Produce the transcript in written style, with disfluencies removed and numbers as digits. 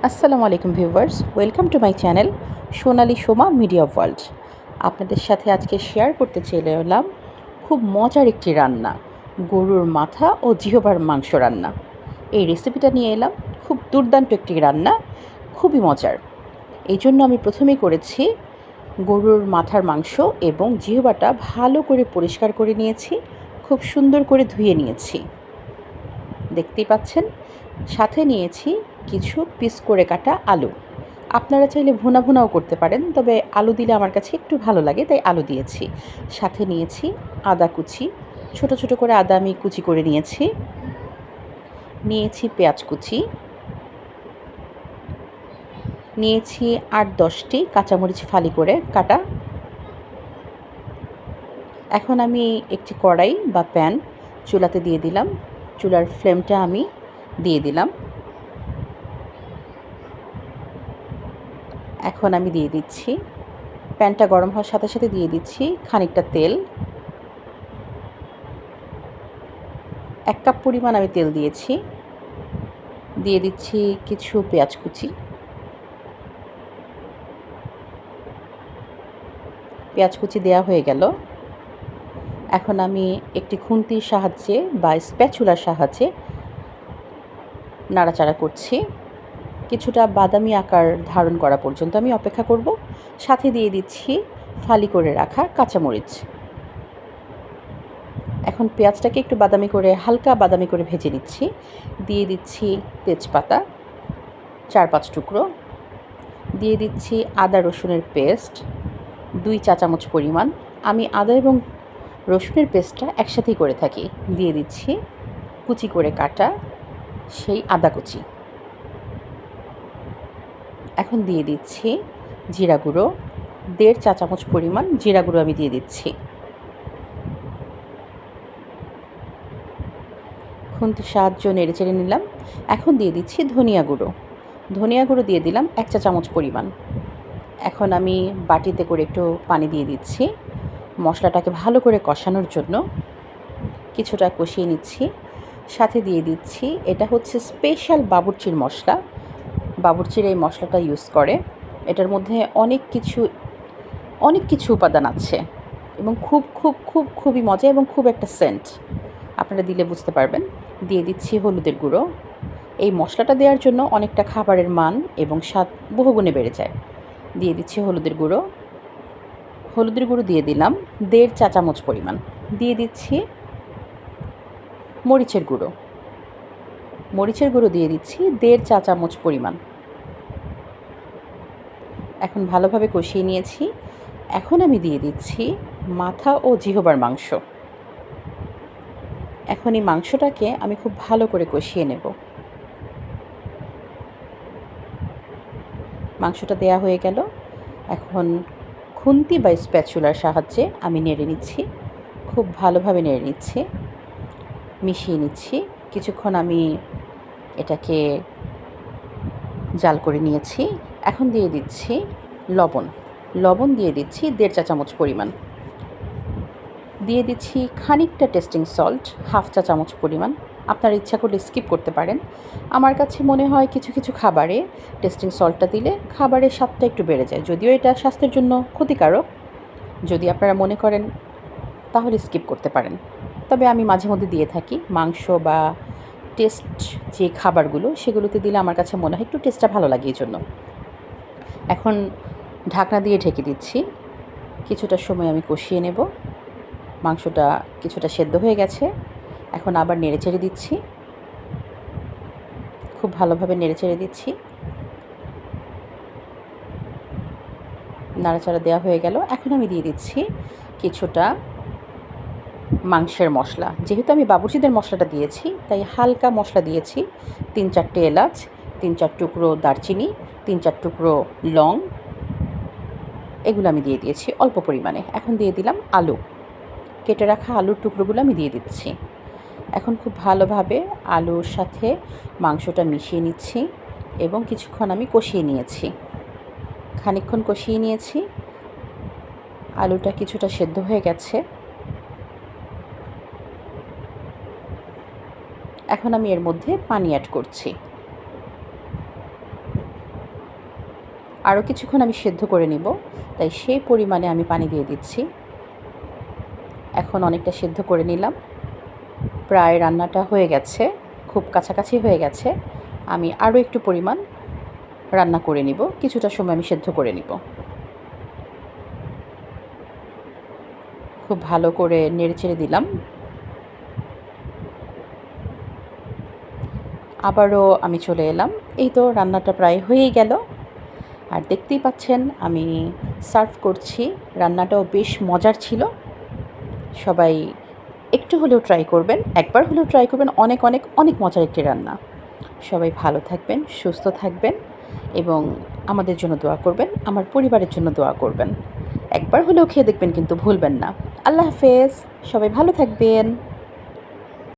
আসসালামু আলাইকুম viewers, welcome to my channel Sonali Soma media world. আপনাদের সাথে আজকে শেয়ার করতে চলে এলাম খুব মজার একটি রান্না, গরুর মাথা ও জিহবার মাংস রান্না। এই রেসিপিটা নিয়ে এলাম, খুব দুর্দান্ত একটি রান্না, খুবই মজার। এই জন্য আমি প্রথমেই করেছি গরুর মাথার মাংস এবং জিহবাটা ভালো করে পরিষ্কার করে নিয়েছি, খুব সুন্দর করে ধুয়ে নিয়েছি, দেখতেই পাচ্ছেন। সাথে নিয়েছি কিছু পিস করে কাটা আলু। আপনারা চাইলে ভুনা ভুনাও করতে পারেন, তবে আলু দিলে আমার কাছে একটু ভালো লাগে, তাই আলু দিয়েছি। সাথে নিয়েছি আদা কুচি, ছোট ছোট করে আদা আমি কুচি করে নিয়েছি। নিয়েছি পেঁয়াজ কুচি, নিয়েছি ৮-১০টি কাঁচামরিচ ফালি করে কাটা। এখন আমি একটি কড়াই বা প্যান চুলাতে দিয়ে দিলাম। চুলার ফ্লেমটা আমি দিয়ে দিলাম। এখন আমি দিয়ে দিচ্ছি, প্যানটা গরম হওয়ার সাথে সাথে দিয়ে দিচ্ছি খানিকটা তেল। ১ কাপ পরিমাণ আমি তেল দিয়েছি। দিয়ে দিচ্ছি কিছু পেঁয়াজ কুচি। পেঁয়াজ কুচি দেওয়া হয়ে গেল। এখন আমি একটি খুন্তির সাহায্যে বা স্প্যাচুলার সাহায্যে নাড়াচাড়া করছি। কিছুটা বাদামি আকার ধারণ করা পর্যন্ত আমি অপেক্ষা করব। সাথে দিয়ে দিচ্ছি ফালি করে রাখা কাঁচামরিচ। এখন পেঁয়াজটাকে একটু বাদামি করে, হালকা বাদামি করে ভেজে নিচ্ছি। দিয়ে দিচ্ছি তেজপাতা ৪-৫ টুকরো। দিয়ে দিচ্ছি আদা রসুনের পেস্ট ২ চা চামচ পরিমাণ। আমি আদা এবং রসুনের পেস্টটা একসাথেই করে থাকি। দিয়ে দিচ্ছি কুচি করে কাটা সেই আদা কুচি। এখন দিয়ে দিচ্ছি জিরা গুঁড়ো ১.৫ চা চামচ পরিমাণ জিরা গুঁড়ো আমি দিয়ে দিচ্ছি। খুন্তির সাহায্যে নেড়েচেড়ে নিলাম। এখন দিয়ে দিচ্ছি ধনিয়া গুঁড়ো। ধনিয়া গুঁড়ো দিয়ে দিলাম ১ চা চামচ পরিমাণ। এখন আমি বাটিতে করে একটু পানি দিয়ে দিচ্ছি মশলাটাকে ভালো করে কষানোর জন্য। কিছুটা কষিয়ে নিচ্ছি। সাথে দিয়ে দিচ্ছি, এটা হচ্ছে স্পেশাল বাবুর্চির মশলা। বাবুর্চির এই মশলাটা ইউজ করে। এটার মধ্যে অনেক কিছু উপাদান আছে এবং খুবই মজা এবং খুব একটা সেন্ট। আপনারা দিলে বুঝতে পারবেন। দিয়ে দিচ্ছি হলুদের গুঁড়ো। এই মশলাটা দেওয়ার জন্য অনেকটা খাবারের মান এবং স্বাদ বহুগুণে বেড়ে যায়। দিয়ে দিচ্ছি হলুদের গুঁড়ো। হলুদের গুঁড়ো দিয়ে দিলাম ১.৫ চা চামচ পরিমাণ। দিয়ে দিচ্ছি মরিচের গুঁড়ো। মরিচের গুঁড়ো দিয়ে দিচ্ছি ১.৫ চা চামচ পরিমাণ। এখন ভালোভাবে কষিয়ে নিয়েছি। এখন আমি দিয়ে দিচ্ছি মাথা ও জিহবার মাংস। এখন এই মাংসটাকে আমি খুব ভালো করে কষিয়ে নেব। মাংসটা দেয়া হয়ে গেল। এখন খুন্তি বা স্প্যাচুলার সাহায্যে আমি নেড়ে নিচ্ছি, খুব ভালোভাবে নেড়ে নিচ্ছি, মিশিয়ে নিচ্ছি। কিছুক্ষণ আমি এটাকে জাল করে নিয়েছি। এখন দিয়ে দিচ্ছি লবণ দিয়ে দিচ্ছি ১.৫ চা চামচ পরিমাণ। দিয়ে দিচ্ছি খানিকটা টেস্টিং সল্ট ১/২ চা চামচ পরিমাণ। আপনারা ইচ্ছা করলে স্কিপ করতে পারেন। আমার কাছে মনে হয় কিছু কিছু খাবারে টেস্টিং সল্টটা দিলে খাবারের স্বাদটা একটু বেড়ে যায়, যদিও এটা স্বাস্থ্যের জন্য ক্ষতিকারক। যদি আপনারা মনে করেন তাহলে স্কিপ করতে পারেন, তবে আমি মাঝে মধ্যে দিয়ে থাকি। মাংস বা টেস্ট যে খাবারগুলো, সেগুলোতে দিলে আমার কাছে মনে হয় একটু টেস্টটা ভালো লাগে এই জন্য। এখন ঢাকনা দিয়ে ঢেকে দিচ্ছি। কিছুটা সময় আমি কষিয়ে নেব। মাংসটা কিছুটা সেদ্ধ হয়ে গেছে। এখন আবার নেড়েচেড়ে দিচ্ছি, খুব ভালোভাবে নেড়েচেড়ে দিচ্ছি। নাড়াচাড়া দেওয়া হয়ে গেল। এখন আমি দিয়ে দিচ্ছি কিছুটা মাংসের মশলা। যেহেতু আমি বাবুর্চিদের মশলাটা দিয়েছি, তাই হালকা মশলা দিয়েছি। ৩-৪টে এলাচ, ৩-৪ টুকরো দারচিনি, ৩-৪ টুকরো লং, এগুলো আমি দিয়ে দিয়েছি অল্প পরিমাণে। এখন দিয়ে দিলাম আলু। কেটে রাখা আলুর টুকরোগুলো আমি দিয়ে দিচ্ছি। এখন খুব ভালোভাবে আলুর সাথে মাংসটা মিশিয়ে নিচ্ছি এবং কিছুক্ষণ আমি কষিয়ে নিয়েছি। খানিকক্ষণ কষিয়ে নিয়েছি। আলুটা কিছুটা সেদ্ধ হয়ে গেছে। এখন আমি এর মধ্যে পানি অ্যাড করছি। আরও কিছুক্ষণ আমি সেদ্ধ করে নিব, তাই সেই পরিমাণে আমি পানি দিয়ে দিচ্ছি। এখন অনেকটা সেদ্ধ করে নিলাম, প্রায় রান্নাটা হয়ে গেছে, খুব কাছাকাছি হয়ে গেছে। আমি আরও একটু পরিমাণ রান্না করে নিব, কিছুটা সময় আমি সেদ্ধ করে নিব। খুব ভালো করে নেড়েচেড়ে দিলাম। আবারও আমি চলে এলাম। এই তো রান্নাটা প্রায় হয়েই গেল। আর দেখতেই পাচ্ছেন আমি সার্ভ করছি। রান্নাটাও বেশ মজার ছিল। সবাই একটু হলেও ট্রাই করবেন, একবার হলেও ট্রাই করবেন। অনেক অনেক অনেক মজার একটি রান্না। সবাই ভালো থাকবেন, সুস্থ থাকবেন এবং আমাদের জন্য দোয়া করবেন, আমার পরিবারের জন্য দোয়া করবেন। একবার হলেও খেয়ে দেখবেন, কিন্তু ভুলবেন না। আল্লাহ হাফেজ, সবাই ভালো থাকবেন।